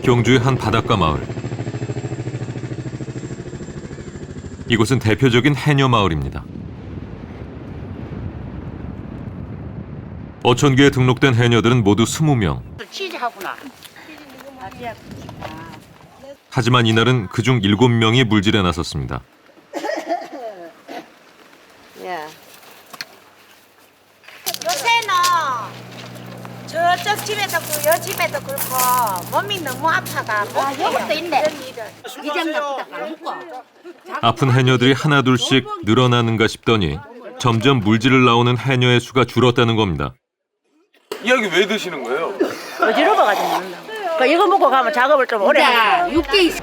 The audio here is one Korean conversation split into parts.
경주의 한 바닷가 마을. 이곳은 대표적인 해녀 마을입니다. 어촌계에 등록된 해녀들은 모두 20명. 치즈하구나. 하지만 이날은 그중 7명이 물질에 나섰습니다. 요새는 저쪽 집에도 그렇고 요 집에도 그렇고 몸이 너무 아파가 못 해요. 이것도 있네. 이장 같다 먹고. 아픈 해녀들이 하나둘씩 늘어나는가 싶더니 점점 물질을 나오는 해녀의 수가 줄었다는 겁니다. 이 약이 왜 드시는 거예요? 어지러워가지고 먹는다. 그러니까 이거 먹고 가면 작업을 좀 오래 하죠. 6개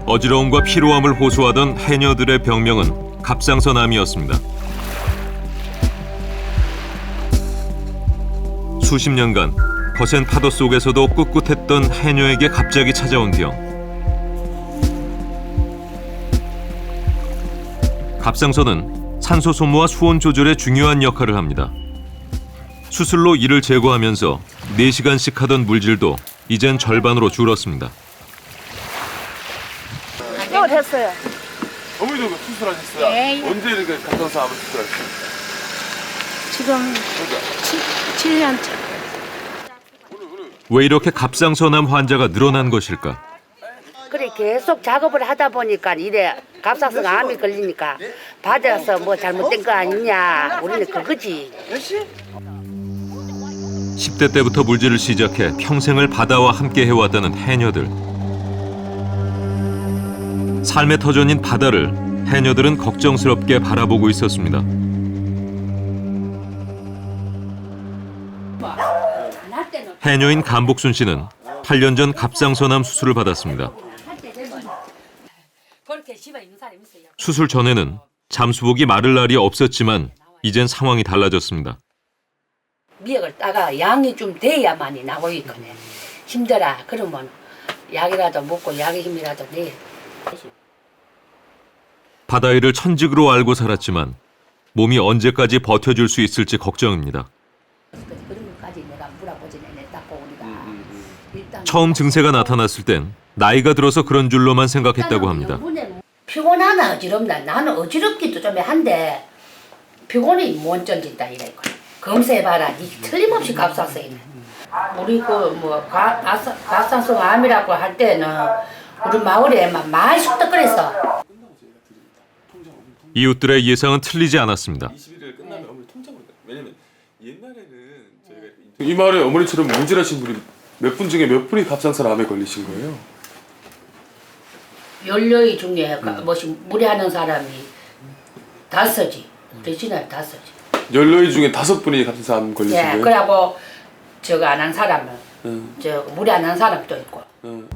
어지러움과 피로함을 호소하던 해녀들의 병명은 갑상선암이었습니다. 수십 년간 거센 파도 속에서도 꿋꿋했던 해녀에게 갑자기 찾아온 병. 갑상선은 산소 소모와 수온 조절에 중요한 역할을 합니다. 수술로 이를 제거하면서 4시간씩 하던 물질도 이젠 절반으로 줄었습니다. 이거 됐어요. 어머니도 수술하셨어요? 네. 언제 이렇게 갑상선암을 수술하셨어요? 지금 7년 차. 왜 이렇게 갑상선암 환자가 늘어난 것일까? 그래 계속 작업을 하다 보니까 이래 갑상선 암이 걸리니까 받아서 뭐 잘못된 거 아니냐 우리는 그거지. 10대 때부터 물질을 시작해 평생을 바다와 함께 해왔다는 해녀들. 삶의 터전인 바다를 해녀들은 걱정스럽게 바라보고 있었습니다. 해녀인 감복순 씨는 8년 전 갑상선암 수술을 받았습니다. 수술 전에는 잠수복이 마를 날이 없었지만 이젠 상황이 달라졌습니다. 미역을 따가 양이 좀 돼야만이 나고 있거든. 힘들어. 그러면 약이라도 먹고 약의 힘이라도 내. 바다 일을 천직으로 알고 살았지만 몸이 언제까지 버텨줄 수 있을지 걱정입니다. 그런 것까지 내가 물어보지 냈다고 우리가. 일단 처음 증세가 나타났을 땐 나이가 들어서 그런 줄로만 생각했다고 합니다. 피곤하나 어지럽나 나는 어지럽기도 좀 한데 피곤이 못 견딘다 이래고 검사해봐라 니 틀림없이 갑상선이네. 우리 그뭐 갑상선 암이라고 할 때는 우리 마을에 막 많이 쑥덕거렸어. 이웃들의 예상은 틀리지 않았습니다. 21일 끝나면 어머니 통장으로 가요. 왜냐면 옛날에는 저희가 이 마을에 어머니처럼 문질하신 분이 몇 분 중에 몇 분이 갑상선암에 걸리신 거예요? 연료이 중에 뭐시 무리하는 사람이 5지. 우리 집에 5지. 연로이 중에 5분이 갑상선암 걸리신 예, 거예요? 그러고 저거 안 한 사람은 응. 저 무리 안 한 사람도 있고. 응.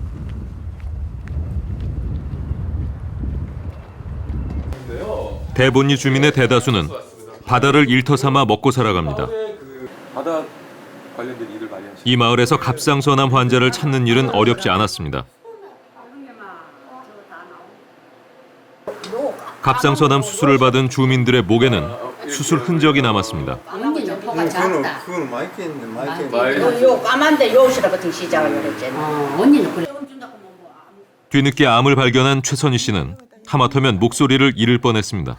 대본리 주민의 대다수는 바다를 일터 삼아 먹고 살아갑니다. 바다 관련된 일을 많이 하시죠? 이 마을에서 갑상선암 환자를 찾는 일은 어렵지 않았습니다. 갑상선암 수술을 받은 주민들의 목에는 수술 흔적이 남았습니다. 언니는 포가 작다. 그건 많이 깼네, 많이 깼네. 요 까만데 요시라 같은 시작을 요랬잖아. 언니는 그래. 뒤늦게 암을 발견한 최선희 씨는 하마터면 목소리를 잃을 뻔했습니다.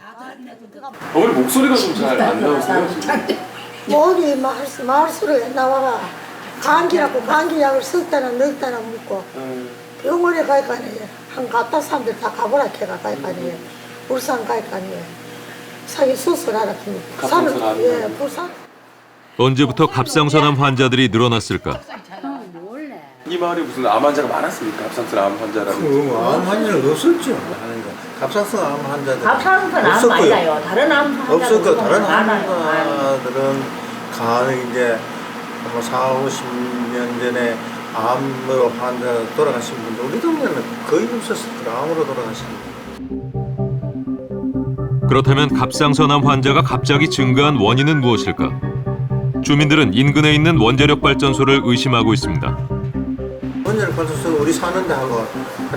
어머니 목소리가 좀 잘 안 나오세요? 목이 말수로 나와가 감기라고 감기약을 썼다나 넣었다나 묻고 병원에 갈 거 아니에요. 한 갔다 사람들 다 가보라 캐가 갈 거 아니에요. 울산 갈 거 아니에요. 자기 수술하라 캐니까. 갑상선암. 예, 부산. 언제부터 갑상선암 환자들이 늘어났을까? 이 마을에 무슨 암 환자가 많았습니까? 갑상선암 환자라는. 암 환자는 없었죠. 갑상선 암 환자들 갑상선 암 아니라요. 다른 암 없었고 다른 암 많아요. 환자들은 간에 이제 뭐 40, 50년 전에 암으로 환자 돌아가신 분들 우리 동네는 거의 없었을 거예요. 암으로 돌아가신 분. 그렇다면 갑상선암 환자가 갑자기 증가한 원인은 무엇일까? 주민들은 인근에 있는 원자력 발전소를 의심하고 있습니다. 원자력 발전소 우리 사는 데하고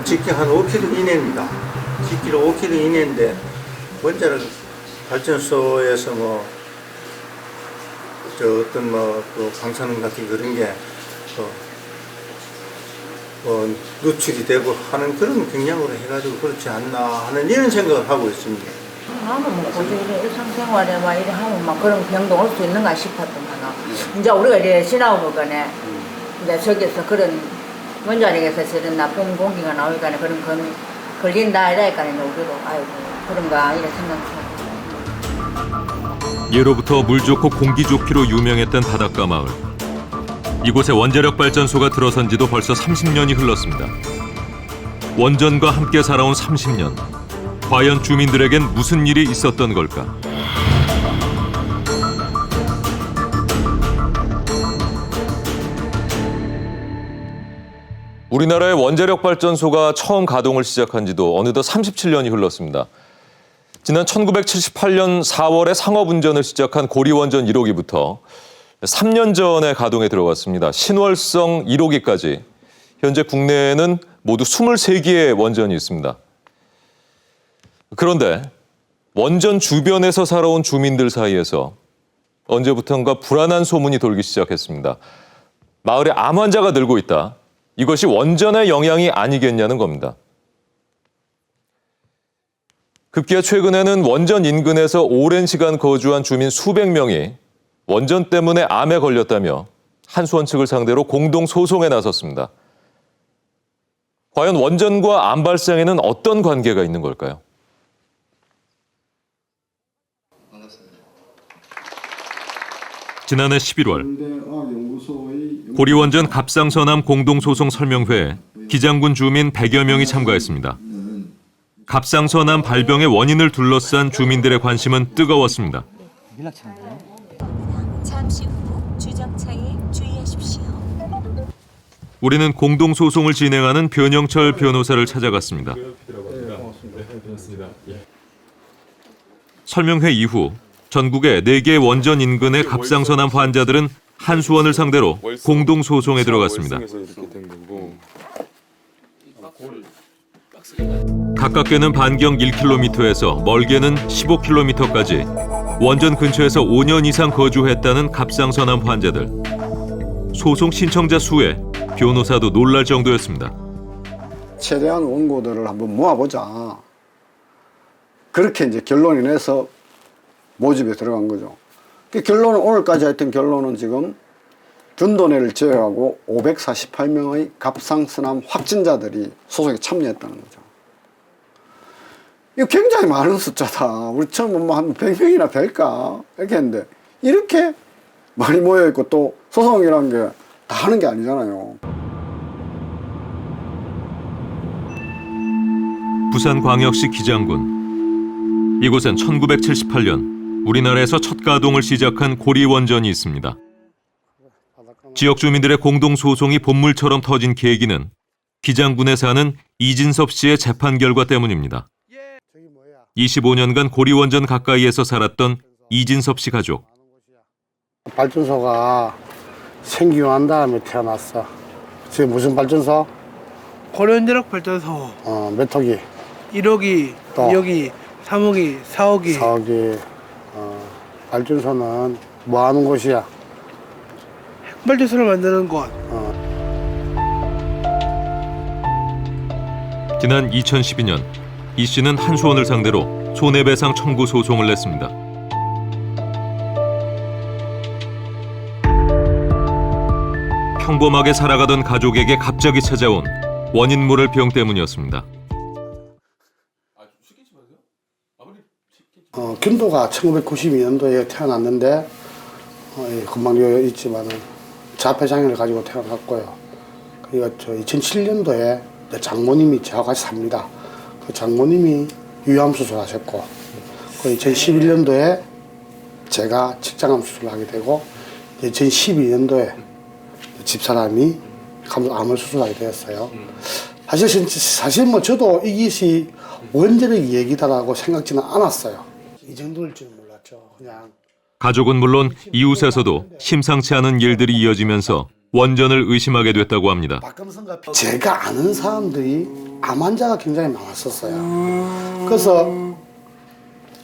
직계 한 5km 이내입니다. 직계로 5km 이내인데 원자력 발전소에서 뭐 저 어떤 뭐 그 방사능 같은 그런 게 노출이 되고 하는 그런 경향으로 해가지고 그렇지 않나 하는 이런 생각을 하고 있습니다. 나는 뭐 고집이 일상생활에 막 이래 하면 막 그런 병도 올 수 있는가 싶었더만 이제 우리가 이제 지나고 보거네 이제 저기서 그런 원자력에서 저런 나쁜 공기가 나오니까 그런 건 걸린다 이러니까 우리도 아이고 그런가 이런 생각하고. 예로부터 물 좋고 공기 좋기로 유명했던 바닷가 마을. 이곳에 원자력 발전소가 들어선 지도 벌써 30년이 흘렀습니다. 원전과 함께 살아온 30년. 과연 주민들에겐 무슨 일이 있었던 걸까? 우리나라의 원자력 발전소가 처음 가동을 시작한 지도 어느덧 37년이 흘렀습니다. 지난 1978년 4월에 상업운전을 시작한 고리원전 1호기부터 3년 전에 가동에 들어갔습니다. 신월성 1호기까지 현재 국내에는 모두 23개의 원전이 있습니다. 그런데 원전 주변에서 살아온 주민들 사이에서 언제부턴가 불안한 소문이 돌기 시작했습니다. 마을에 암 환자가 늘고 있다. 이것이 원전의 영향이 아니겠냐는 겁니다. 급기야 최근에는 원전 인근에서 오랜 시간 거주한 주민 수백 명이 원전 때문에 암에 걸렸다며 한수원 측을 상대로 공동 소송에 나섰습니다. 과연 원전과 암 발생에는 어떤 관계가 있는 걸까요? 지난해 11월 고리원전 갑상선암 공동소송 설명회에 기장군 주민 100여 명이 참가했습니다. 갑상선암 발병의 원인을 둘러싼 주민들의 관심은 뜨거웠습니다. 잠시 후 주정차에 주의하십시오. 우리는 공동소송을 진행하는 변영철 변호사를 찾아갔습니다. 설명회 이후 전국의 4개 원전 인근의 갑상선암 환자들은 한수원을 상대로 공동소송에 들어갔습니다. 가깝게는 반경 1km에서 멀게는 15km까지 원전 근처에서 5년 이상 거주했다는 갑상선암 환자들. 소송 신청자 수에 변호사도 놀랄 정도였습니다. 최대한 원고들을 한번 모아보자. 그렇게 이제 결론이 내서 모집에 들어간 거죠. 그 결론은 오늘까지 했던 결론은 지금 둔도네를 제외하고 548명의 갑상선암 확진자들이 소송에 참여했다는 거죠. 이거 굉장히 많은 숫자다. 우리 처음 뭐 한 100명이나 될까? 이렇게 했는데 이렇게 많이 모여있고 또 소송이라는 게 다 하는 게 아니잖아요. 부산광역시 기장군. 이곳엔 1978년 우리나라에서 첫 가동을 시작한 고리원전이 있습니다. 지역 주민들의 공동소송이 본물처럼 터진 계기는 기장군에 사는 이진섭 씨의 재판 결과 때문입니다. 25년간 고리원전 가까이에서 살았던 이진섭 씨 가족. 발전소가 생기고 난 다음에 태어났어. 지금 무슨 발전소? 고리원자력 발전소. 몇 호기? 1호기, 또? 2호기, 3호기, 4호기. 4호기. 발전소는 뭐 하는 곳이야? 발전소를 만드는 곳. 지난 2012년 이 씨는 한수원을 상대로 손해배상 청구 소송을 냈습니다. 평범하게 살아가던 가족에게 갑자기 찾아온 원인 모를 병 때문이었습니다. 균도가 1992년도에 태어났는데 금방 여기 있지만은 자폐장애를 가지고 태어났고요. 그리고 2007년도에 장모님이 저하고 같이 삽니다. 그 장모님이 유암 수술하셨고, 그 2011년도에 제가 직장암 수술을 하게 되고, 2012년도에 집사람이 암을 수술하게 되었어요. 사실 뭐 저도 이것이 원자력 얘기다라고 생각지는 않았어요. 이 정도일 줄 몰랐죠. 그냥. 가족은 물론 이웃에서도 심상치 않은 일들이 이어지면서 원전을 의심하게 됐다고 합니다. 제가 아는 사람들이 암 환자가 굉장히 많았었어요. 그래서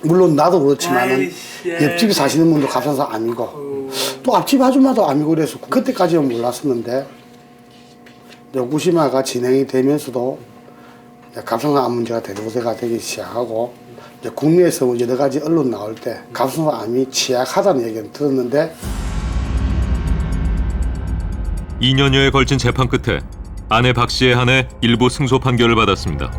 물론 나도 그렇지만 옆집에 사시는 분도 갑상선 암이고 또 앞집 아줌마도 암이고 그래서 그때까지는 몰랐었는데 요구심화가 진행이 되면서도 갑상선암 문제가 대두세가 되기 시작하고 이제 국내에서 여러 가지 언론 나올 때 갑상선암이 취약하다는 얘기는 들었는데 2년여에 걸친 재판 끝에 아내 박 씨에 한해 일부 승소 판결을 받았습니다.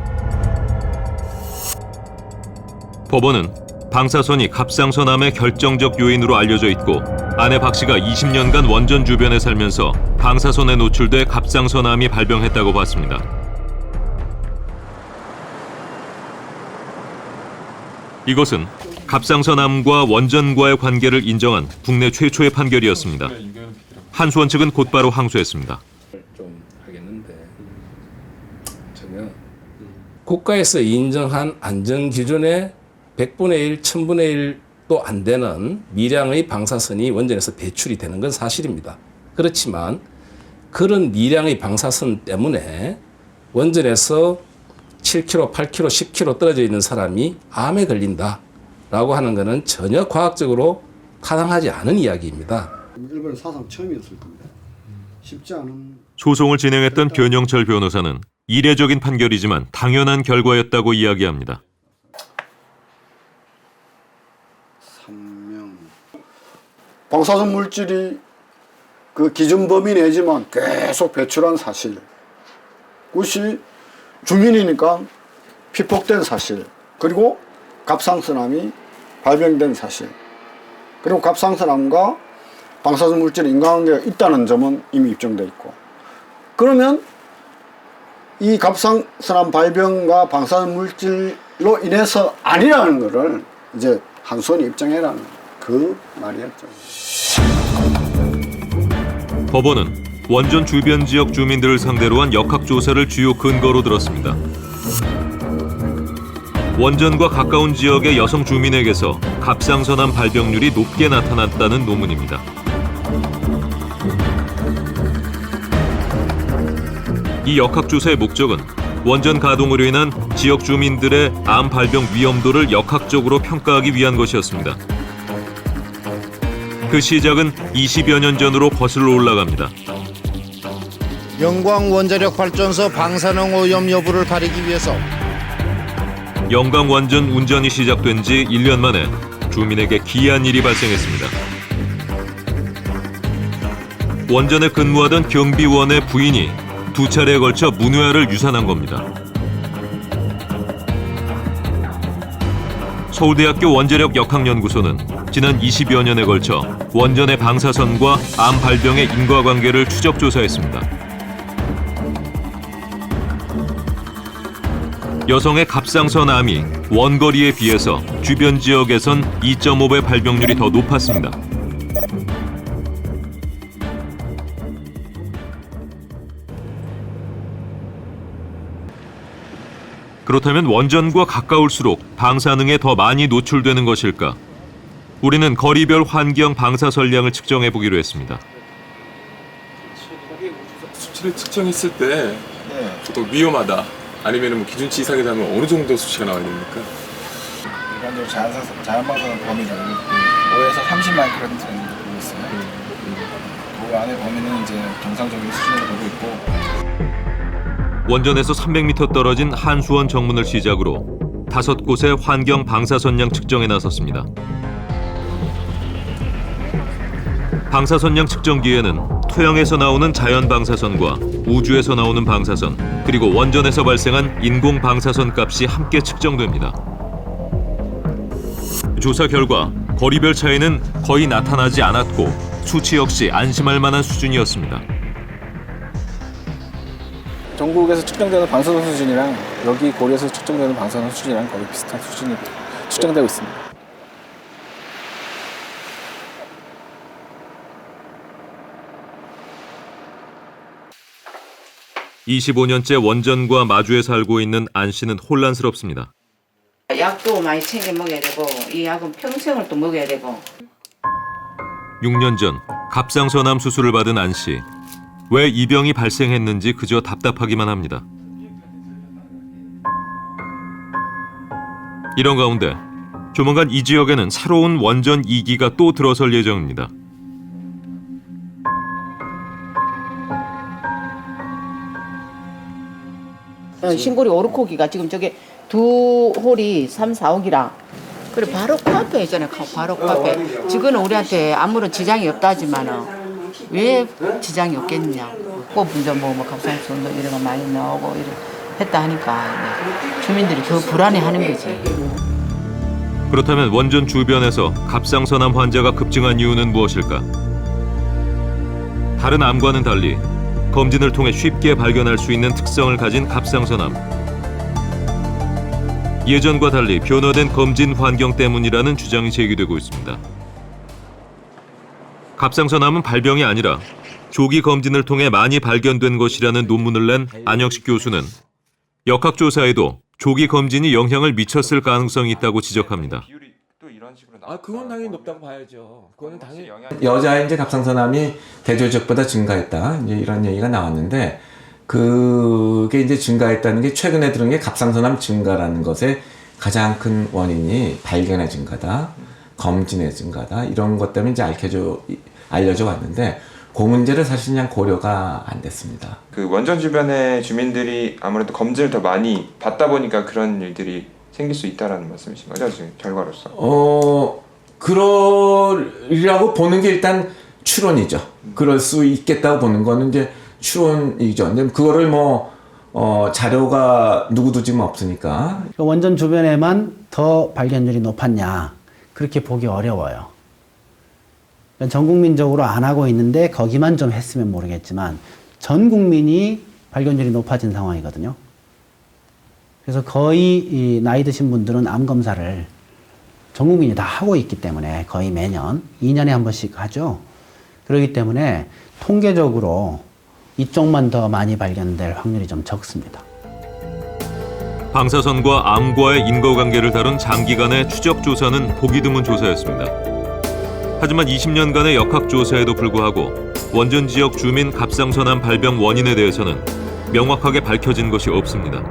법원은 방사선이 갑상선암의 결정적 요인으로 알려져 있고 아내 박 씨가 20년간 원전 주변에 살면서 방사선에 노출돼 갑상선암이 발병했다고 봤습니다. 이것은 갑상선암과 원전과의 관계를 인정한 국내 최초의 판결이었습니다. 한수원 측은 곧바로 항소했습니다. 좀 하겠는데 전혀 국가에서 인정한 안전 기준의 100분의 1, 1000분의 1도 안 되는 미량의 방사선이 원전에서 배출이 되는 건 사실입니다. 그렇지만 그런 미량의 방사선 때문에 원전에서 7km, 8km, 10km 떨어져 있는 사람이 암에 걸린다라고 하는 것은 전혀 과학적으로 타당하지 않은 이야기입니다. 일본 사상 처음이었을 건데 쉽지 않은. 소송을 진행했던 변영철 변호사는 이례적인 판결이지만 당연한 결과였다고 이야기합니다. 3명. 방사선 물질이 그 기준 범위 내지만 계속 배출한 사실. 그것이 주민이니까 피폭된 사실. 그리고 갑상선암이 발병된 사실. 그리고 갑상선암과 방사선 물질의 인과관계가 있다는 점은 이미 입증되어 있고, 그러면 이 갑상선암 발병과 방사선 물질로 인해서 아니라는 것을 이제 한수원이 입증해라는 그 말이었죠. 법원은 원전 주변 지역 주민들을 상대로 한 역학조사를 주요 근거로 들었습니다. 원전과 가까운 지역의 여성 주민에게서 갑상선암 발병률이 높게 나타났다는 논문입니다. 이 역학조사의 목적은 원전 가동으로 인한 지역 주민들의 암 발병 위험도를 역학적으로 평가하기 위한 것이었습니다. 그 시작은 20여 년 전으로 거슬러 올라갑니다. 영광원자력발전소 방사능 오염 여부를 가리기 위해서 영광 원전 운전이 시작된 지 1년 만에 주민에게 기이한 일이 발생했습니다. 원전에 근무하던 경비원의 부인이 2차례에 걸쳐 문외화를 유산한 겁니다. 서울대학교 원자력 역학연구소는 지난 20여 년에 걸쳐 원전의 방사선과 암 발병의 인과관계를 추적 조사했습니다. 여성의 갑상선암이 원거리에 비해서 주변 지역에선 2.5배 발병률이 더 높았습니다. 그렇다면 원전과 가까울수록 방사능에 더 많이 노출되는 것일까? 우리는 거리별 환경 방사 선량을 측정해 보기로 했습니다. 수치를 측정했을 때 조금 위험하다, 아니면 뭐 기준치 이상이 되면 어느 정도 수치가 나와야 됩니까? 일반적으로 자연방사선 범위를 5에서 30 마이크론 정도 보고 있어요. 그 안에 범위는 이제 정상적인 수준으로 보고 있고. 원전에서 300m 떨어진 한수원 정문을 시작으로 5곳의 환경 방사선량 측정에 나섰습니다. 방사선량 측정기에는 토양에서 나오는 자연 방사선과 우주에서 나오는 방사선, 그리고 원전에서 발생한 인공 방사선 값이 함께 측정됩니다. 조사 결과 거리별 차이는 거의 나타나지 않았고 수치 역시 안심할 만한 수준이었습니다. 전국에서 측정되는 방사선 수준이랑 여기 고리에서 측정되는 방사선 수준이랑 거의 비슷한 수준이 측정되고 있습니다. (25년째) 원전과 마주에 살고 있는 안 씨는 혼란스럽습니다. 약도 많이 챙겨 먹어야 되고 이 약은 평생을 또 먹어야 되고. 6년 전 갑상선암 수술을 받은 안 씨. 왜 이 병이 발생했는지 그저 답답하기만 합니다. 이런 가운데 조만간 이 지역에는 새로운 원전 2기가 또 들어설 예정입니다. 지금은 신고리 오르코기가 지금 저게 두 홀이 3, 4억이라. 그리고 바로 코앞에 있잖아요. 바로 코앞에. 지금은 우리한테 아무런 지장이 없다지만은 왜 지장이 없겠느냐. 꼭 이제 뭐 갑상선도 이런 거 많이 나오고 이래 했다 하니까 주민들이 더 불안해하는 거지. 그렇다면 원전 주변에서 갑상선암 환자가 급증한 이유는 무엇일까? 다른 암과는 달리 검진을 통해 쉽게 발견할 수 있는 특성을 가진 갑상선암. 예전과 달리 변화된 검진 환경 때문이라는 주장이 제기되고 있습니다. 갑상선암은 발병이 아니라 조기 검진을 통해 많이 발견된 것이라는 논문을 낸 안영식 교수는 역학조사에도 조기 검진이 영향을 미쳤을 가능성이 있다고 지적합니다. 그건 당연히 높다고 봐야죠. 그거는 당연히 여자의 이제 갑상선암이 대조적보다 증가했다. 이제 이런 얘기가 나왔는데 그게 이제 증가했다는 게 최근에 들은 게 갑상선암 증가라는 것의 가장 큰 원인이 발견의 증가다, 검진의 증가다 이런 것 때문에 이제 알려져 왔는데 그 문제를 사실 그냥 고려가 안 됐습니다. 그 원전 주변의 주민들이 아무래도 검진을 더 많이 받다 보니까 그런 일들이 생길 수 있다라는 말씀이신 거죠, 지금 결과로서? 그러리라고 보는 게 일단 추론이죠. 그럴 수 있겠다고 보는 거는 이제 추론이죠. 근데 그거를 자료가 누구도 지금 없으니까. 원전 주변에만 더 발견율이 높았냐? 그렇게 보기 어려워요. 전 국민적으로 안 하고 있는데 거기만 좀 했으면 모르겠지만 전 국민이 발견율이 높아진 상황이거든요. 그래서 거의 이 나이 드신 분들은 암 검사를 전 국민이 다 하고 있기 때문에 거의 매년 2년에 한 번씩 하죠. 그렇기 때문에 통계적으로 이쪽만 더 많이 발견될 확률이 좀 적습니다. 방사선과 암과의 인과관계를 다룬 장기간의 추적조사는 보기 드문 조사였습니다. 하지만 20년간의 역학조사에도 불구하고 원전 지역 주민 갑상선암 발병 원인에 대해서는 명확하게 밝혀진 것이 없습니다.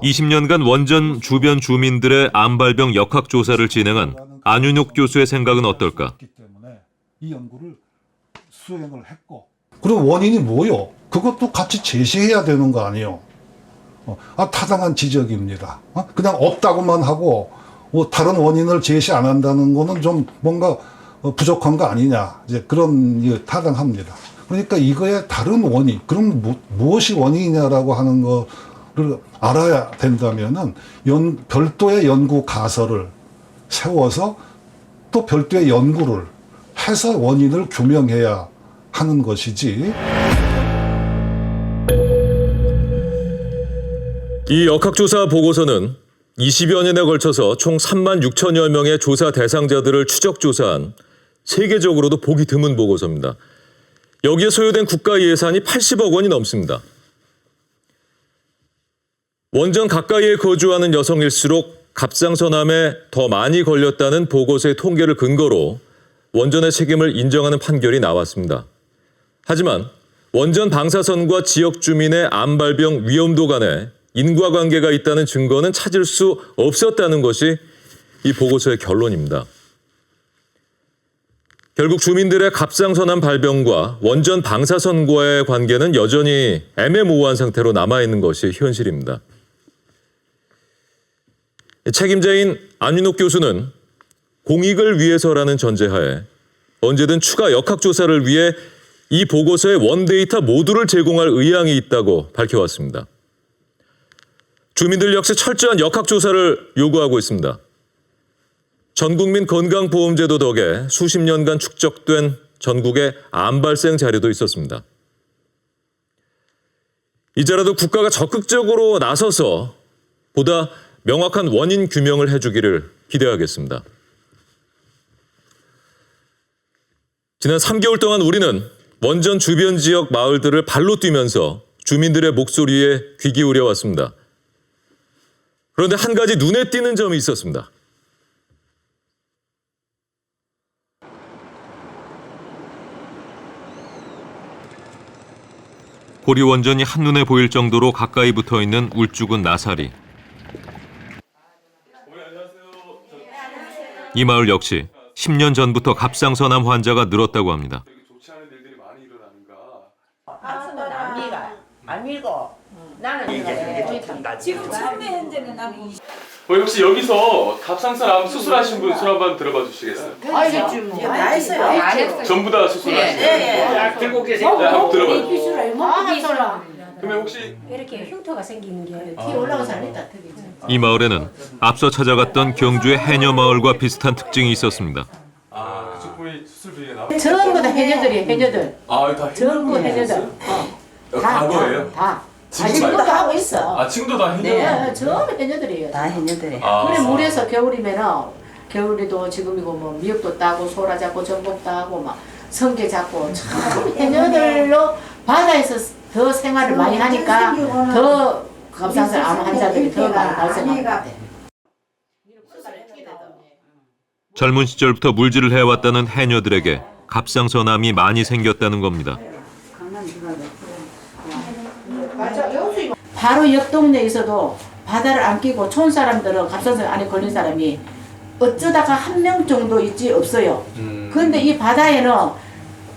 20년간 원전 주변 주민들의 암 발병 역학조사를 진행한 안윤욱 교수의 생각은 어떨까? 이 연구를 수행을 했고. 그리고 원인이 뭐요? 그것도 같이 제시해야 되는 거 아니에요? 타당한 지적입니다. 그냥 없다고만 하고 다른 원인을 제시 안 한다는 거는 좀 뭔가 부족한 거 아니냐. 이제 그런 타당합니다. 그러니까 이거의 다른 원인, 그럼 무엇이 원인이냐라고 하는 거를 알아야 된다면은 별도의 연구 가설을 세워서 또 별도의 연구를 해서 원인을 규명해야 하는 것이지. 이 역학조사 보고서는 20여 년에 걸쳐서 총 3만 6천여 명의 조사 대상자들을 추적조사한 세계적으로도 보기 드문 보고서입니다. 여기에 소요된 국가 예산이 80억 원이 넘습니다. 원전 가까이에 거주하는 여성일수록 갑상선암에 더 많이 걸렸다는 보고서의 통계를 근거로 원전의 책임을 인정하는 판결이 나왔습니다. 하지만 원전 방사선과 지역 주민의 암 발병 위험도 간에 인과관계가 있다는 증거는 찾을 수 없었다는 것이 이 보고서의 결론입니다. 결국 주민들의 갑상선암 발병과 원전 방사선과의 관계는 여전히 애매모호한 상태로 남아있는 것이 현실입니다. 책임자인 안윤욱 교수는 공익을 위해서라는 전제하에 언제든 추가 역학조사를 위해 이 보고서의 원데이터 모두를 제공할 의향이 있다고 밝혀왔습니다. 주민들 역시 철저한 역학조사를 요구하고 있습니다. 전국민 건강보험제도 덕에 수십 년간 축적된 전국의 암 발생 자료도 있었습니다. 이제라도 국가가 적극적으로 나서서 보다 명확한 원인 규명을 해주기를 기대하겠습니다. 지난 3개월 동안 우리는 원전 주변 지역 마을들을 발로 뛰면서 주민들의 목소리에 귀 기울여 왔습니다. 그런데 한 가지 눈에 띄는 점이 있었습니다. 고리 원전이 한눈에 보일 정도로 가까이 붙어 있는 울주군 나사리. 이 마을 역시 10년 전부터 갑상선암 환자가 늘었다고 합니다. 남미가 지금 처음에 현재는 나고 혹시 여기서 갑상선암 수술하신 분 손 한번 들어봐 주시겠어요? 다 했어요. 전부 다 수술하신 분? 들고 계세요? 네, 한번 들어봐요. 그러면 혹시 이렇게 흉터가 생기는 게 뒤로 올라가서 안 했다. 이 마을에는 앞서 찾아갔던 경주의 해녀 마을과 비슷한 특징이 있었습니다. 아, 그쪽 분이 수술 비리가 나와? 전부 다 해녀들이에요. 해녀들. 아, 다 전부 해녀들. 과거예요? 다. 지금 지금도 하고 있어. 아, 지금도 다 해녀? 네, 전부 해녀들이에요. 다 해녀들이. 그래 물에서 겨울이면은 겨울에도 지금이고 뭐 미역도 따고 소라 잡고 전복 따고 막 성게 잡고 참 해녀들로 바다에서 더 생활을 많이 하니까 더 갑상선 암 환자들이 더 많이 발생하는 것 같아요. 젊은 시절부터 물질을 해왔다는 해녀들에게 갑상선암이 많이 생겼다는 겁니다. 바로 옆 동네에서도 바다를 안 끼고 촌 사람들은 갑상선 암에 걸린 사람이 어쩌다가 한 명 정도 있지 없어요. 그런데 이 바다에는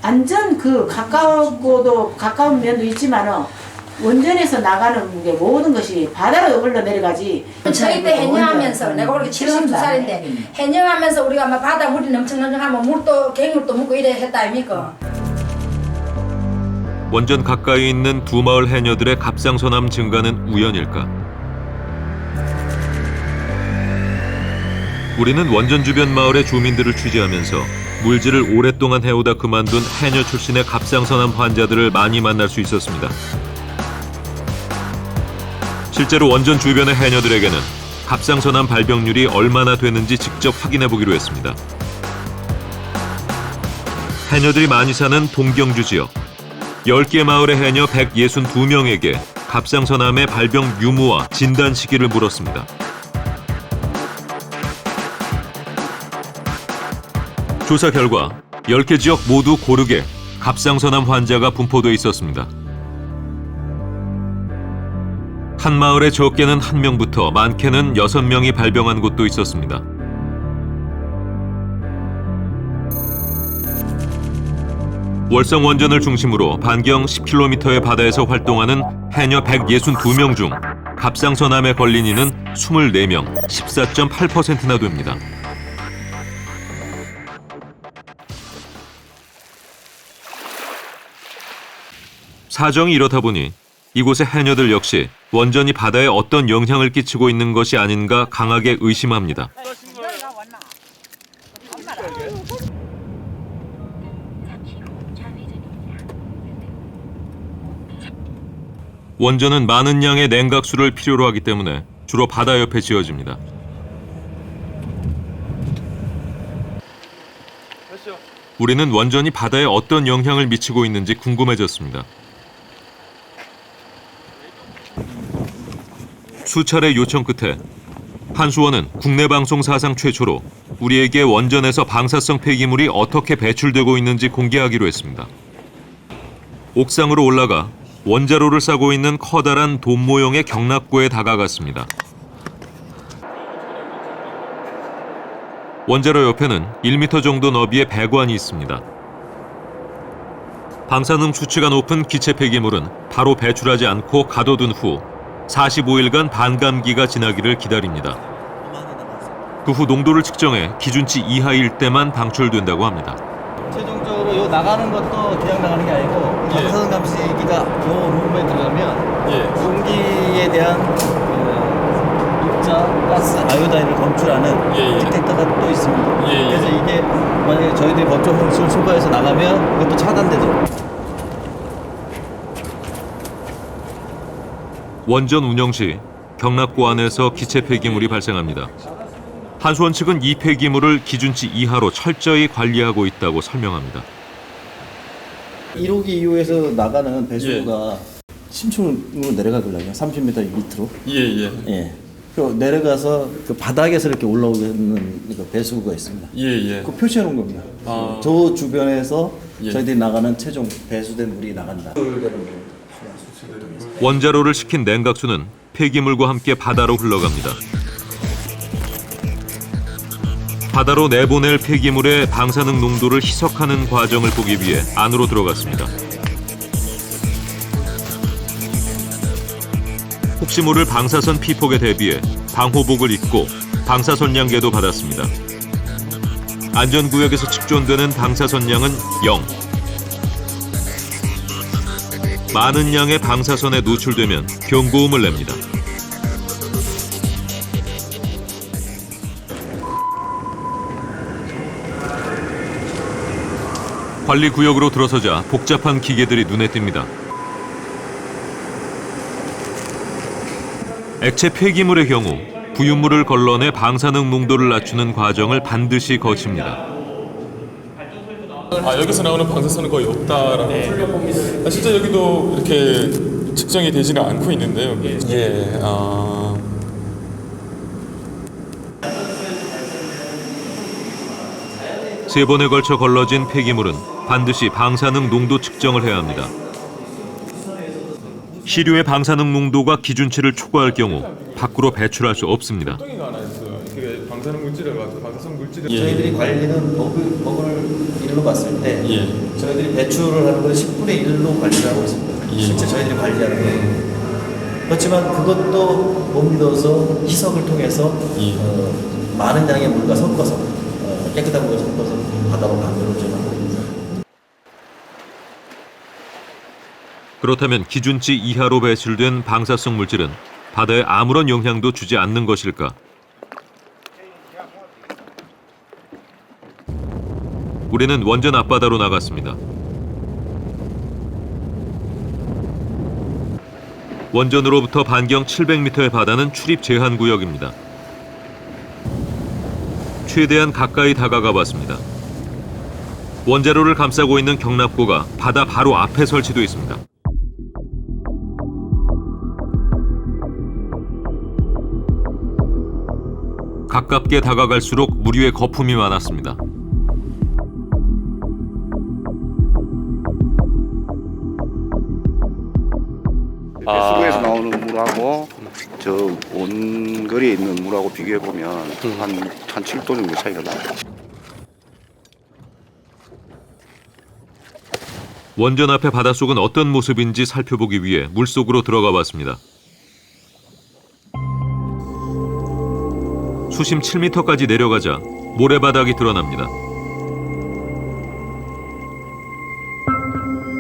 완전 그 가까운 면도 있지만은 원전에서 나가는 게 모든 것이 바다로 흘러내려가지. 저희 때 해녀하면서 내가 올해 72살인데 해녀하면서 우리가 막 바다 물이 넘청넘청하면 물도 갱물도 묻고 이래 했다 아닙니까? 원전 가까이 있는 두 마을 해녀들의 갑상선암 증가는 우연일까? 우리는 원전 주변 마을의 주민들을 취재하면서 물질을 오랫동안 해오다 그만둔 해녀 출신의 갑상선암 환자들을 많이 만날 수 있었습니다. 실제로 원전 주변의 해녀들에게는 갑상선암 발병률이 얼마나 되는지 직접 확인해 보기로 했습니다. 해녀들이 많이 사는 동경주 지역. 10개 마을의 해녀 162명에게 갑상선암의 발병 유무와 진단 시기를 물었습니다. 조사 결과 10개 지역 모두 고르게 갑상선암 환자가 분포돼 있었습니다. 한 마을에 적게는 1명부터 많게는 6명이 발병한 곳도 있었습니다. 월성 원전을 중심으로 반경 10km의 바다에서 활동하는 해녀 162명 중 갑상선암에 걸린 이는 24명, 14.8%나 됩니다. 사정이 이렇다 보니 이곳의 해녀들 역시 원전이 바다에 어떤 영향을 끼치고 있는 것이 아닌가 강하게 의심합니다. 원전은 많은 양의 냉각수를 필요로 하기 때문에 주로 바다 옆에 지어집니다. 우리는 원전이 바다에 어떤 영향을 미치고 있는지 궁금해졌습니다. 수차례 요청 끝에 한수원은 국내 방송 사상 최초로 우리에게 원전에서 방사성 폐기물이 어떻게 배출되고 있는지 공개하기로 했습니다. 옥상으로 올라가 원자로를 싸고 있는 커다란 돔 모형의 경납고에 다가갔습니다. 원자로 옆에는 1m 정도 너비의 배관이 있습니다. 방사능 수치가 높은 기체 폐기물은 바로 배출하지 않고 가둬둔 후 45일간 반감기가 지나기를 기다립니다. 그 후 농도를 측정해 기준치 이하일 때만 방출된다고 합니다. 최종적으로 요 나가는 것도 그냥 나가는 게 아니고 방사선 감시기가 요 룸에 들어가면 공기에 대한 입자, 가스, 아이오다인을 검출하는 디텍터가 또 있습니다. 그래서 이게 만약에 저희들이 법적 형식을 초과해서 나가면 그것도 차단되죠. 원전 운영 시 경납고 안에서 기체 폐기물이 발생합니다. 한수원 측은 이 폐기물을 기준치 이하로 철저히 관리하고 있다고 설명합니다. 1호기 이후에서 나가는 배수구가 심층으로 내려가거든요. 30m 밑으로. 예. 그 내려가서 그 바닥에서 이렇게 올라오는 그 배수구가 있습니다. 그 표시해 놓은 겁니다. 저 주변에서 저희들이 나가는 최종 배수된 물이 나간다. 원자로를 식힌 냉각수는 폐기물과 함께 바다로 흘러갑니다. 바다로 내보낼 폐기물의 방사능 농도를 희석하는 과정을 보기 위해 안으로 들어갔습니다. 혹시 모를 방사선 피폭에 대비해 방호복을 입고 방사선량계도 받았습니다. 안전구역에서 측정되는 방사선량은 0. 많은 양의 방사선에 노출되면 경고음을 냅니다. 관리구역으로 들어서자 복잡한 기계들이 눈에 띕니다. 액체 폐기물의 경우 부유물을 걸러내 방사능 농도를 낮추는 과정을 반드시 거칩니다. 여기서 나오는 방사선은 거의 없다라고. 실제 여기도 이렇게 측정이 되지는 않고 있는데요. 세 번에 걸쳐 걸러진 폐기물은 반드시 방사능 농도 측정을 해야 합니다. 시료의 방사능 농도가 기준치를 초과할 경우 밖으로 배출할 수 없습니다. 방사능 물질을 가지고 방사성 물질을 저희들이 관리는 먹을 일로 봤을 때 저희들이 배출을 하는 건 10분의 1로 관리를 하고 있습니다. 실제 저희들이 관리하는 거예요. 그렇지만 그것도 못 믿어서 희석을 통해서 많은 양의 물과 섞어서 깨끗한 물과 섞어서 바다로 만들어주는 겁니다. 그렇다면 기준치 이하로 배출된 방사성 물질은 바다에 아무런 영향도 주지 않는 것일까? 우리는 원전 앞바다로 나갔습니다. 원전으로부터 반경 700m의 바다는 출입 제한 구역입니다. 최대한 가까이 다가가 봤습니다. 원자로를 감싸고 있는 경납고가 바다 바로 앞에 설치돼 있습니다. 가깝게 다가갈수록 물 위에 거품이 많았습니다. 배수구에서 나오는 물하고 저 원거리에 있는 물하고 비교해 보면 한 7도 정도 차이가 나요. 원전 앞의 바닷속은 어떤 모습인지 살펴보기 위해 물속으로 들어가 봤습니다. 수심 7m까지 내려가자 모래바닥이 드러납니다.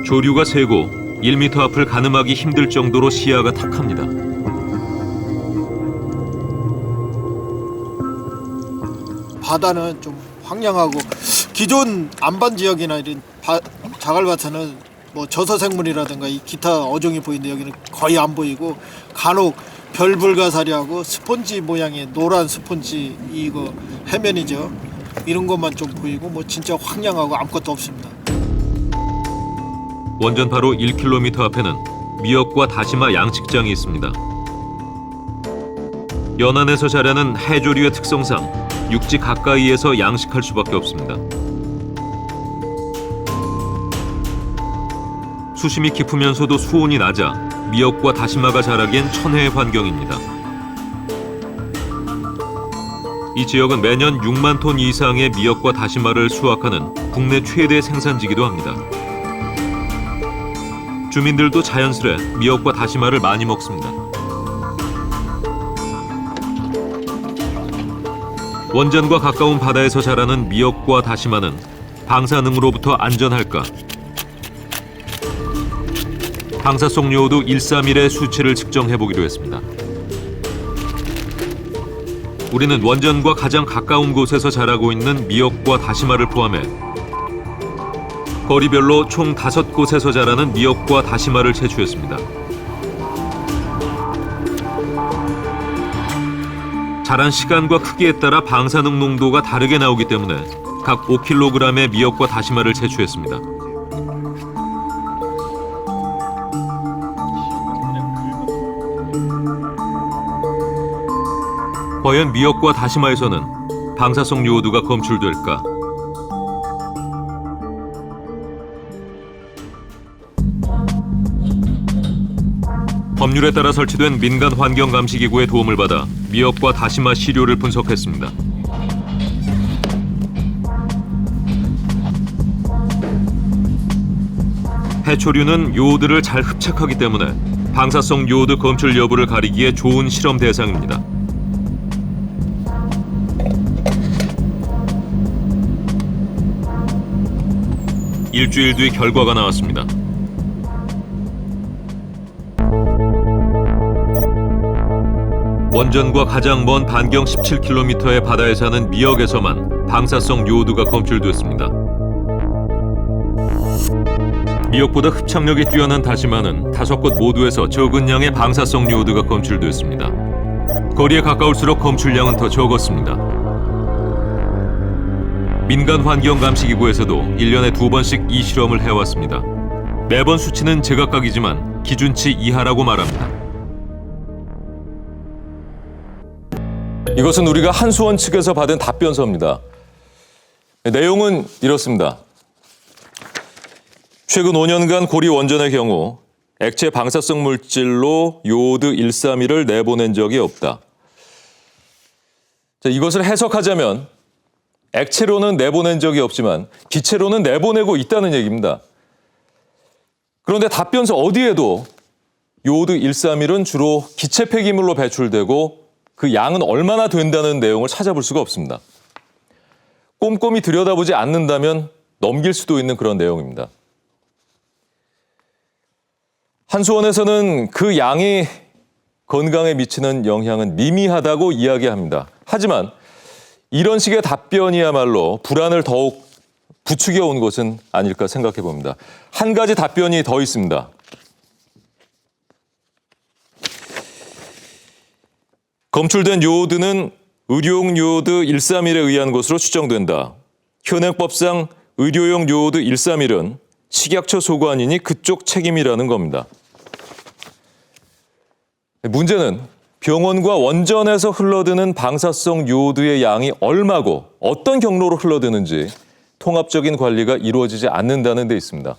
조류가 세고 1m 앞을 가늠하기 힘들 정도로 시야가 탁합니다. 바다는 좀 황량하고 기존 안반 지역이나 이런 자갈바다는 뭐 저서생물이라든가 이 기타 어종이 보이는데 여기는 거의 안 보이고 간혹 별불가사리하고 스폰지 모양의 노란 스폰지 이거 해면이죠. 이런 것만 좀 보이고 뭐 진짜 황량하고 아무것도 없습니다. 원전 바로 1km 앞에는 미역과 다시마 양식장이 있습니다. 연안에서 자라는 해조류의 특성상 육지 가까이에서 양식할 수밖에 없습니다. 수심이 깊으면서도 수온이 낮아 미역과 다시마가 자라기엔 천혜의 환경입니다. 이 지역은 매년 6만 톤 이상의 미역과 다시마를 수확하는 국내 최대 생산지기도 합니다. 주민들도 자연스레 미역과 다시마를 많이 먹습니다. 원전과 가까운 바다에서 자라는 미역과 다시마는 방사능으로부터 안전할까? 방사성 요오드 131의 수치를 측정해보기로 했습니다. 우리는 원전과 가장 가까운 곳에서 자라고 있는 미역과 다시마를 포함해 거리별로 총 5곳에서 자라는 미역과 다시마를 채취했습니다. 자란 시간과 크기에 따라 방사능 농도가 다르게 나오기 때문에 각 5kg의 미역과 다시마를 채취했습니다. 과연 미역과 다시마에서는 방사성 요오드가 검출될까? 법률에 따라 설치된 민간 환경감시기구의 도움을 받아 미역과 다시마 시료를 분석했습니다. 해초류는 요오드를 잘 흡착하기 때문에 방사성 요오드 검출 여부를 가리기에 좋은 실험 대상입니다. 일주일 뒤 결과가 나왔습니다. 원전과 가장 먼 반경 17km의 바다에 사는 미역에서만 방사성 요오드가 검출됐습니다. 미역보다 흡착력이 뛰어난 다시마는 5곳 모두에서 적은 양의 방사성 요오드가 검출됐습니다. 거리에 가까울수록 검출량은 더 적었습니다. 민간환경감시기구에서도 1년에 2번씩 이 실험을 해왔습니다. 매번 수치는 제각각이지만 기준치 이하라고 말합니다. 이것은 우리가 한수원 측에서 받은 답변서입니다. 내용은 이렇습니다. 최근 5년간 고리 원전의 경우 액체 방사성 물질로 요오드 131을 내보낸 적이 없다. 자, 이것을 해석하자면 액체로는 내보낸 적이 없지만 기체로는 내보내고 있다는 얘기입니다. 그런데 답변서 어디에도 요오드 131은 주로 기체 폐기물로 배출되고 그 양은 얼마나 된다는 내용을 찾아볼 수가 없습니다. 꼼꼼히 들여다보지 않는다면 넘길 수도 있는 그런 내용입니다. 한수원에서는 그 양이 건강에 미치는 영향은 미미하다고 이야기합니다. 하지만 이런 식의 답변이야말로 불안을 더욱 부추겨 온 것은 아닐까 생각해 봅니다. 한 가지 답변이 더 있습니다. 검출된 요오드는 의료용 요오드 131에 의한 것으로 추정된다. 현행법상 의료용 요오드 131은 식약처 소관이니 그쪽 책임이라는 겁니다. 문제는 병원과 원전에서 흘러드는 방사성 요오드의 양이 얼마고 어떤 경로로 흘러드는지 통합적인 관리가 이루어지지 않는다는 데 있습니다.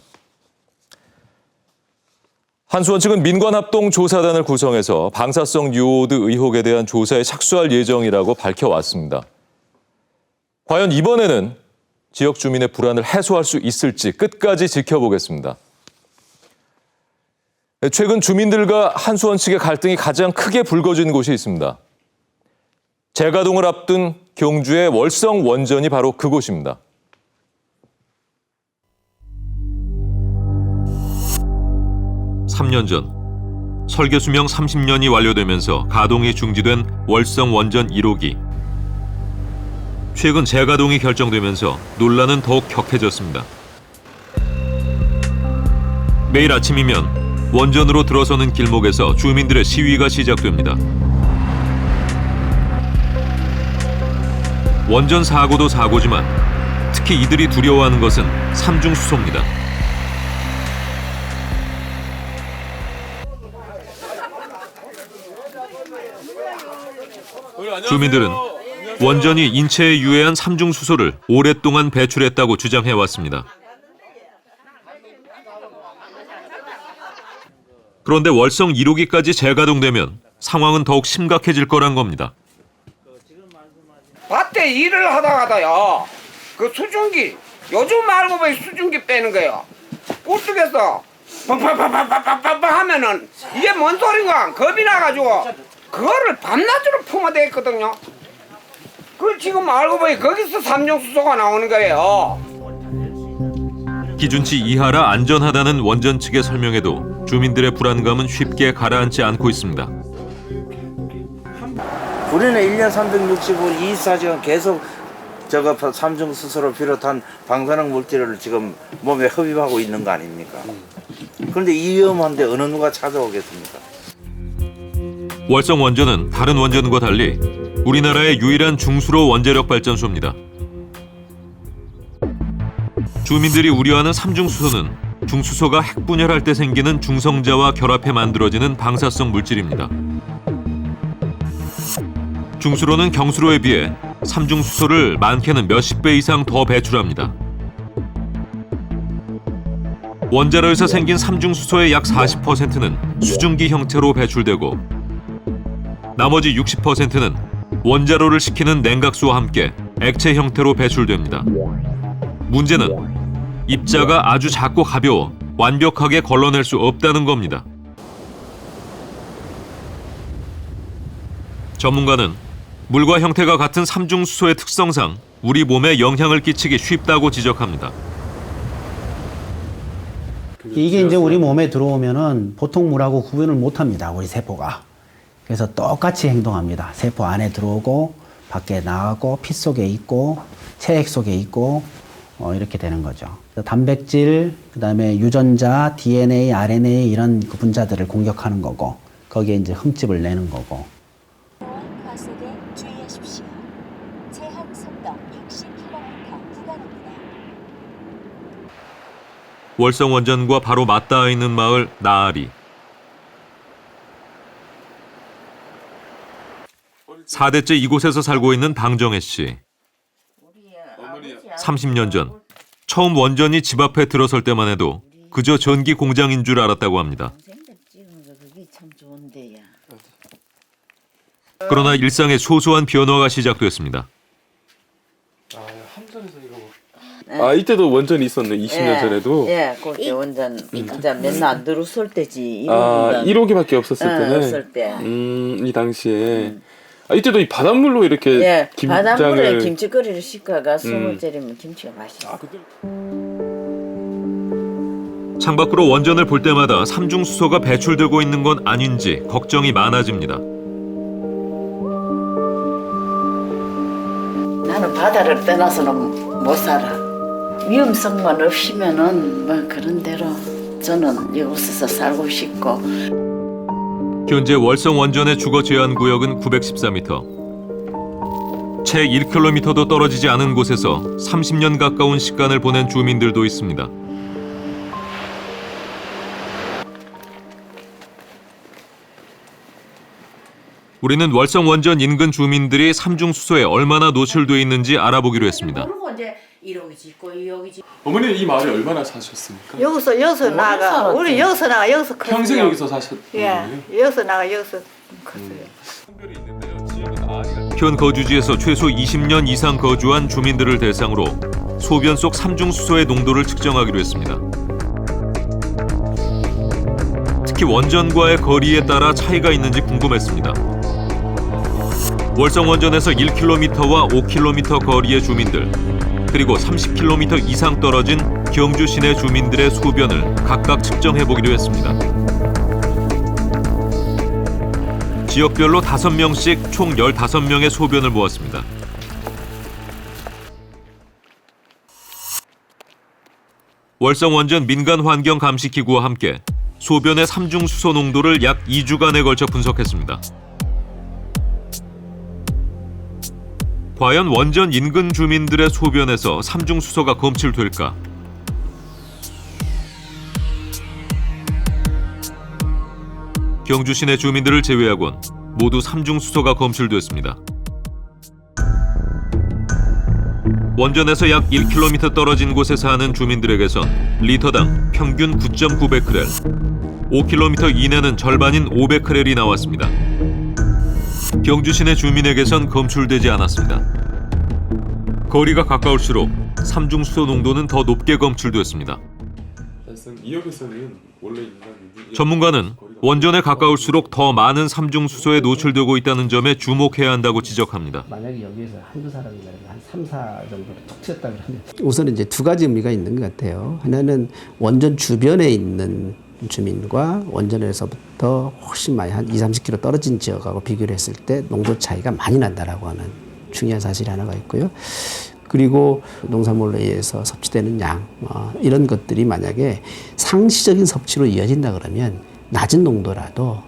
한수원 측은 민관합동조사단을 구성해서 방사성 요오드 의혹에 대한 조사에 착수할 예정이라고 밝혀왔습니다. 과연 이번에는 지역 주민의 불안을 해소할 수 있을지 끝까지 지켜보겠습니다. 최근 주민들과 한수원 측의 갈등이 가장 크게 불거진 곳이 있습니다. 재가동을 앞둔 경주의 월성 원전이 바로 그곳입니다. (3년) 전 설계 수명 30년이 완료되면서 가동이 중지된 월성 원전 1호기. 최근 재가동이 결정되면서 논란은 더욱 격해졌습니다. 매일 아침이면 원전으로 들어서는 길목에서 주민들의 시위가 시작됩니다. 원전 사고도 사고지만 특히 이들이 두려워하는 것은 삼중수소입니다. 주민들은 원전이 인체에 유해한 삼중수소를 오랫동안 배출했다고 주장해왔습니다. 그런데 월성 1호기까지 재가동되면 상황은 더욱 심각해질 거란 겁니다. 밭에 일을 하다가다요, 그 수증기, 요즘 말고 왜 수증기 빼는 거예요? 우측에서 팡팡팡팡팡팡팡 하면은 이게 뭔 소린가 겁이 나가지고 그거를 밤낮으로 품어댔거든요. 그 지금 알고 보니 거기서 삼중수소가 나오는 거예요. 기준치 이하라 안전하다는 원전 측의 설명에도 주민들의 불안감은 쉽게 가라앉지 않고 있습니다. 우리는 1년 365일 24시간 계속 저거 삼중수소를 비롯한 방사능 물질을 지금 몸에 흡입하고 있는 거 아닙니까? 그런데 이 위험한데 어느 누가 찾아오겠습니까? 월성 원전은 다른 원전과 달리 우리나라의 유일한 중수로 원자력 발전소입니다. 주민들이 우려하는 삼중수소는 중수소가 핵분열할 때 생기는 중성자와 결합해 만들어지는 방사성 물질입니다. 중수로는 경수로에 비해 삼중수소를 많게는 몇십 배 이상 더 배출합니다. 원자로에서 생긴 삼중수소의 약 40%는 수증기 형태로 배출되고 나머지 60%는 원자로를 식히는 냉각수와 함께 액체 형태로 배출됩니다. 문제는 입자가 아주 작고 가벼워 완벽하게 걸러낼 수 없다는 겁니다. 전문가는 물과 형태가 같은 삼중수소의 특성상 우리 몸에 영향을 끼치기 쉽다고 지적합니다. 이게 이제 우리 몸에 들어오면은 보통 물하고 구분을 못합니다. 우리 세포가. 그래서 똑같이 행동합니다. 세포 안에 들어오고 밖에 나가고 피 속에 있고 체액 속에 있고 이렇게 되는 거죠. 단백질, 그다음에 유전자, DNA, RNA 이런 그 분자들을 공격하는 거고 거기에 이제 흠집을 내는 거고. 과속에 주의하십시오. 제한 속도 60km 구간입니다. 월성 원전과 바로 맞닿아 있는 마을 나아리. 4대째 이곳에서 살고 있는 방정혜 씨. 30년 전 처음 원전이 집 앞에 들어설 때만 해도 그저 전기 공장인 줄 알았다고 합니다. 그러나 일상의 소소한 변화가 시작됐습니다. 이때도 원전이 있었네. 20년 전에도. 예, 그때 원전 진짜 맨날 안 들어설 때지. 1호기밖에 없었을 때는. 없을 때. 이 당시에. 이때도 이 바닷물로 이렇게 바닷물에 김치거리를 씻다가 숨을 때리면 김치가 맛있어. 창밖으로 원전을 볼 때마다 삼중수소가 배출되고 있는 건 아닌지 걱정이 많아집니다. 나는 바다를 떠나서는 못 살아. 위험성만 없으면은 뭐 그런 대로 저는 여기서 살고 싶고. 현재 월성 원전의 주거 제한 구역은 914m. 채 1km도 떨어지지 않은 곳에서 30년 가까운 시간을 보낸 주민들도 있습니다. 우리는 월성 원전 인근 주민들이 삼중수소에 얼마나 노출돼 있는지 알아보기로 했습니다. 그리고 이제 이러기 짓고 여기 짓고. 어머니 이 마을에 얼마나 사셨습니까? 여기서 나가. 우리 여기서 나가 여기서 컸어요. 평생 여기서 사셨던 거예요? 예, 여기서 나가 여기서 컸어요. 현 거주지에서 최소 20년 이상 거주한 주민들을 대상으로 소변 속 삼중수소의 농도를 측정하기로 했습니다. 특히 원전과의 거리에 따라 차이가 있는지 궁금했습니다. 월성 원전에서 1km와 5km 거리의 주민들, 그리고 30km 이상 떨어진 경주 시내 주민들의 소변을 각각 측정해보기로 했습니다. 지역별로 5명씩 총 15명의 소변을 모았습니다. 월성 원전 민간환경감시기구와 함께 소변의 삼중수소 농도를 약 2주간에 걸쳐 분석했습니다. 과연 원전 인근 주민들의 소변에서 삼중수소가 검출될까? 경주 시내 주민들을 제외하곤 모두 삼중수소가 검출됐습니다. 원전에서 약 1km 떨어진 곳에 사는 주민들에게선 리터당 평균 9.9베크렐, 5km 이내는 절반인 5베크렐이 나왔습니다. 경주 시내 주민에게선 검출되지 않았습니다. 거리가 가까울수록 삼중수소 농도는 더 높게 검출됐습니다. 이 역에서는 원래 전문가는 원전에 가까울수록 더 많은 삼중수소에 노출되고 있다는 점에 주목해야 한다고 지적합니다. 만약에 여기에서 한두 사람이나 한 3, 4 정도로 툭 쳤다 그러면 우선 이제 두 가지 의미가 있는 것 같아요. 하나는 원전 주변에 있는 주민과 원전에서부터 훨씬 많이 한 20-30km 떨어진 지역하고 비교를 했을 때 농도 차이가 많이 난다라고 하는 중요한 사실이 하나가 있고요. 그리고 농산물에 의해서 섭취되는 양 이런 것들이 만약에 상시적인 섭취로 이어진다 그러면 낮은 농도라도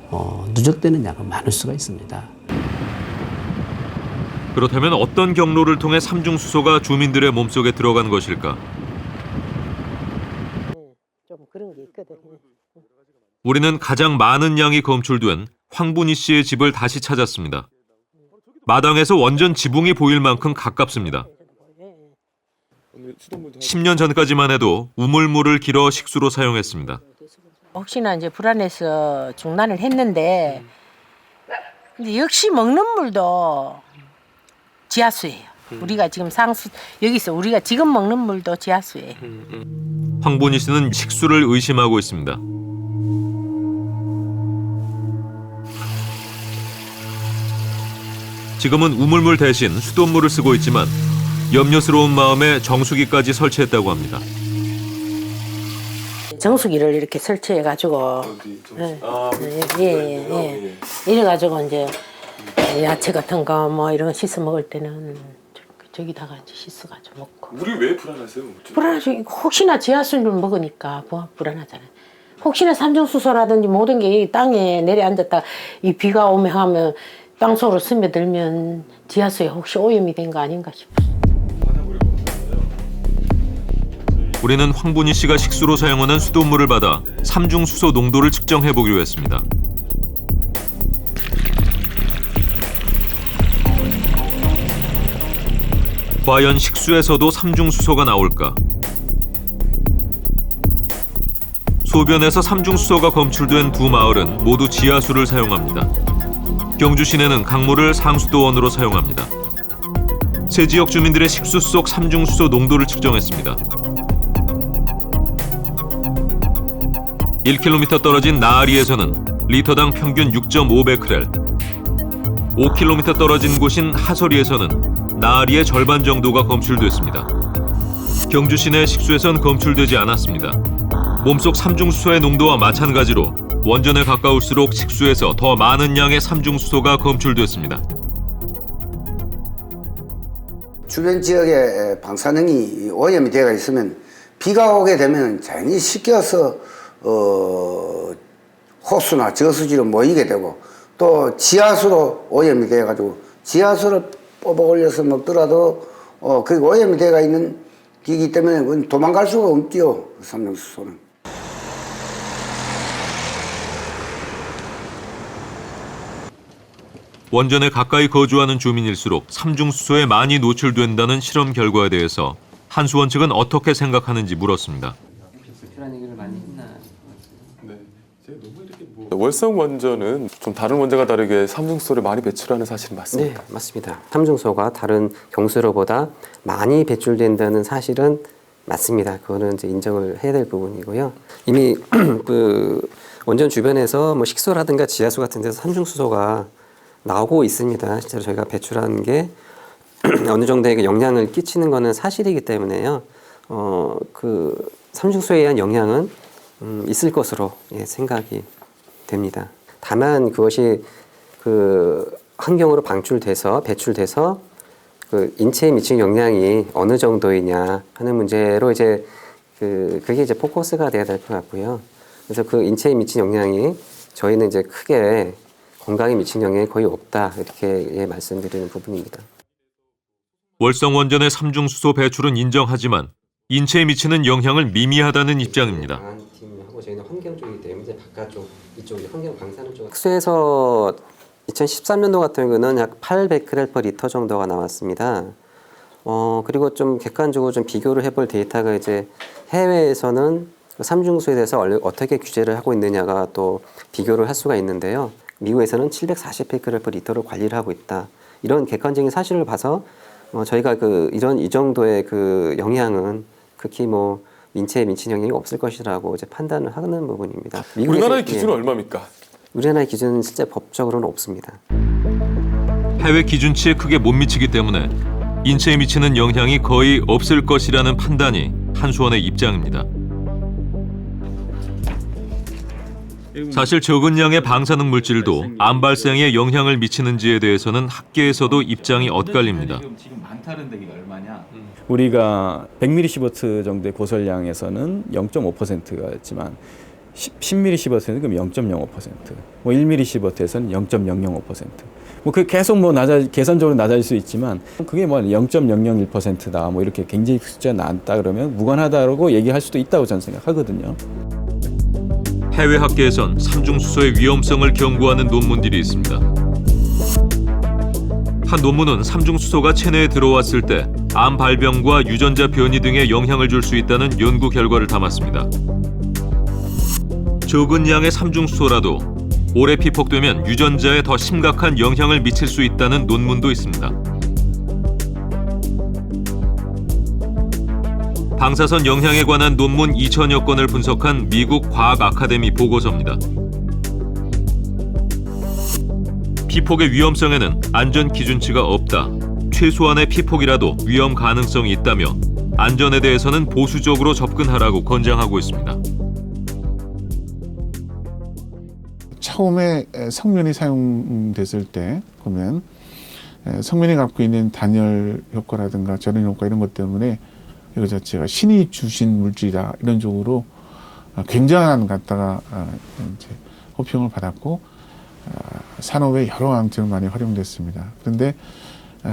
누적되는 양은 많을 수가 있습니다. 그렇다면 어떤 경로를 통해 삼중수소가 주민들의 몸속에 들어간 것일까? 좀 그런 게 있거든. 우리는 가장 많은 양이 검출된 황분희 씨의 집을 다시 찾았습니다. 마당에서 원전 지붕이 보일 만큼 가깝습니다. 10년 전까지만 해도 우물물을 길어 식수로 사용했습니다. 혹시나 이제 불안해서 중단을 했는데 근데 역시 먹는 물도 지하수예요. 우리가 지금 여기서 우리가 지금 먹는 물도 지하수예요. 황분희 씨는 식수를 의심하고 있습니다. 지금은 우물물 대신 수돗물을 쓰고 있지만 염려스러운 마음에 정수기까지 설치했다고 합니다. 정수기를 이렇게 설치해가지고 이래가지고 이제 야채 같은 거 뭐 이런 거 씻어 먹을 때는 저기다가 씻어가지고 먹고. 우리 왜 불안하세요? 불안하죠. 혹시나 지하수를 먹으니까 불안하잖아요. 혹시나 삼중수소라든지 모든 게 이 땅에 내려앉았다 이 비가 오면 하면 땅속으로 스며들면 지하수에 혹시 오염이 된 거 아닌가 싶어요. 우리는 황분희 씨가 식수로 사용하는 수돗물을 받아 삼중수소 농도를 측정해보기로 했습니다. 과연 식수에서도 삼중수소가 나올까? 소변에서 삼중수소가 검출된 두 마을은 모두 지하수를 사용합니다. 경주 시내는 강물을 상수도원으로 사용합니다. 세 지역 주민들의 식수 속 삼중수소 농도를 측정했습니다. 1km 떨어진 나아리에서는 리터당 평균 6.5베크렐, 5km 떨어진 곳인 하소리에서는 나아리의 절반 정도가 검출됐습니다. 경주 시내 식수에선 검출되지 않았습니다. 몸속 삼중수소의 농도와 마찬가지로 원전에 가까울수록 식수에서 더 많은 양의 삼중수소가 검출됐습니다. 주변 지역에 방사능이 오염이 되어 있으면 비가 오게 되면 자연히 씻겨서 호수나 저수지로 모이게 되고 또 지하수로 오염이 되어가지고 지하수를 뽑아 올려서 먹더라도 그 오염이 되어 있는 기기 때문에 도망갈 수가 없지요. 삼중수소는. 원전에 가까이 거주하는 주민일수록 삼중수소에 많이 노출된다는 실험 결과에 대해서 한수원 측은 어떻게 생각하는지 물었습니다. 월성 원전은 좀 다른 원전과 다르게 삼중수소를 많이 배출하는 사실은 맞습니까? 네, 맞습니다. 삼중수소가 다른 경수로보다 많이 배출된다는 사실은 맞습니다. 그거는 이제 인정을 해야 될 부분이고요. 이미 그 원전 주변에서 뭐 식수라든가 지하수 같은 데서 삼중수소가 나오고 있습니다. 실제로 저희가 배출한 게 어느 정도의 영향을 끼치는 거는 사실이기 때문에요. 그 삼중수소에 의한 영향은 있을 것으로 생각이 됩니다. 다만 그것이 그 환경으로 배출돼서 그 인체에 미친 영향이 어느 정도이냐 하는 문제로 이제 그게 이제 포커스가 돼야 될 것 같고요. 그래서 그 인체에 미친 영향이 저희는 이제 크게 건강에 미친 영향이 거의 없다 이렇게 말씀드리는 부분입니다. 월성 원전의 삼중수소 배출은 인정하지만 인체에 미치는 영향을 미미하다는 입장입니다. 팀하고 저희는 환경 쪽이기 때문에 이제 바깥쪽 이쪽이 환경 방사능 쪽. 식수에서 2013년도 같은 경우는 약 800베크렐/리터 정도가 나왔습니다. 그리고 좀 객관적으로 좀 비교를 해볼 데이터가 이제 해외에서는 삼중수소에 대해서 어떻게 규제를 하고 있느냐가 또 비교를 할 수가 있는데요. 미국에서는 740베크렐/리터로 관리를 하고 있다. 이런 객관적인 사실을 봐서 저희가 이 정도의 그 영향은 극히 뭐 인체에 미친 영향이 없을 것이라고 이제 판단을 하는 부분입니다. 우리나라의 기준은 얼마입니까? 우리나라의 기준은 실제 법적으로는 없습니다. 해외 기준치에 크게 못 미치기 때문에 인체에 미치는 영향이 거의 없을 것이라는 판단이 한수원의 입장입니다. 사실 적은 양의 방사능 물질도 암 발생에 영향을 미치는지에 대해서는 학계에서도 입장이 엇갈립니다. 지금 많다는 데가 얼마냐? 우리가 100mSv 정도의 고설량에서는 0.5%였지만 10mSv는 그럼 0.05%, 뭐 1mSv에서는 0.005%. 뭐 그 계속 뭐 계산적으로 낮아질 수 있지만 그게 뭐 0.001%다. 뭐 이렇게 굉장히 숫자가 낮다 그러면 무관하다고 얘기할 수도 있다고 저는 생각하거든요. 해외 학계에선 삼중수소의 위험성을 경고하는 논문들이 있습니다. 한 논문은 삼중수소가 체내에 들어왔을 때 암 발병과 유전자 변이 등에 영향을 줄 수 있다는 연구 결과를 담았습니다. 적은 양의 삼중수소라도 오래 피폭되면 유전자에 더 심각한 영향을 미칠 수 있다는 논문도 있습니다. 방사선 영향에 관한 논문 2천여 건을 분석한 미국 과학 아카데미 보고서입니다. 피폭의 위험성에는 안전 기준치가 없다. 최소한의 피폭이라도 위험 가능성이 있다며 안전에 대해서는 보수적으로 접근하라고 권장하고 있습니다. 처음에 성면이 사용됐을 때 보면 성면이 갖고 있는 단열 효과라든가 절연 효과 이런 것 때문에 이거 자체가 신이 주신 물질이다 이런 쪽으로 굉장한 갖다가 이제 호평을 받았고 산업의 여러 방식으로 많이 활용됐습니다. 그런데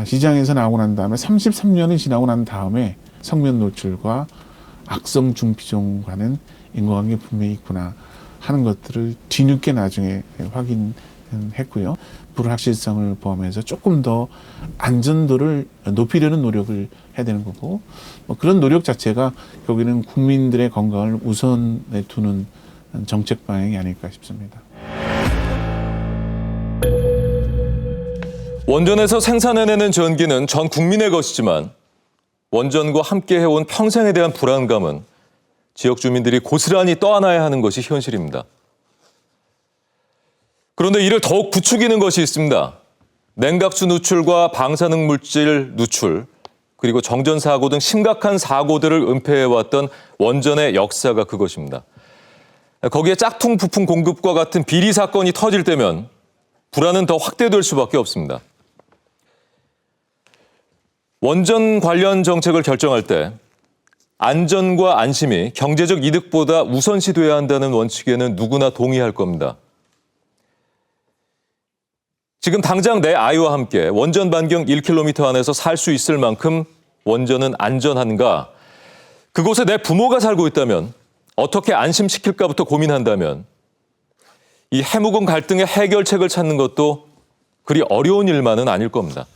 시장에서 나오고 난 다음에 33년이 지나고 난 다음에 성면 노출과 악성 중피종과는 인과관계 분명히 있구나 하는 것들을 뒤늦게 나중에 확인했고요. 불확실성을 포함해서 조금 더 안전도를 높이려는 노력을 해야 되는 거고 그런 노력 자체가 여기는 국민들의 건강을 우선에 두는 정책 방향이 아닐까 싶습니다. 원전에서 생산해내는 전기는 전 국민의 것이지만 원전과 함께 해온 평생에 대한 불안감은 지역 주민들이 고스란히 떠안아야 하는 것이 현실입니다. 그런데 이를 더욱 부추기는 것이 있습니다. 냉각수 누출과 방사능 물질 누출, 그리고 정전사고 등 심각한 사고들을 은폐해왔던 원전의 역사가 그것입니다. 거기에 짝퉁 부품 공급과 같은 비리 사건이 터질 때면 불안은 더 확대될 수밖에 없습니다. 원전 관련 정책을 결정할 때 안전과 안심이 경제적 이득보다 우선시돼야 한다는 원칙에는 누구나 동의할 겁니다. 지금 당장 내 아이와 함께 원전 반경 1km 안에서 살 수 있을 만큼 원전은 안전한가? 그곳에 내 부모가 살고 있다면 어떻게 안심시킬까부터 고민한다면 이 해묵은 갈등의 해결책을 찾는 것도 그리 어려운 일만은 아닐 겁니다.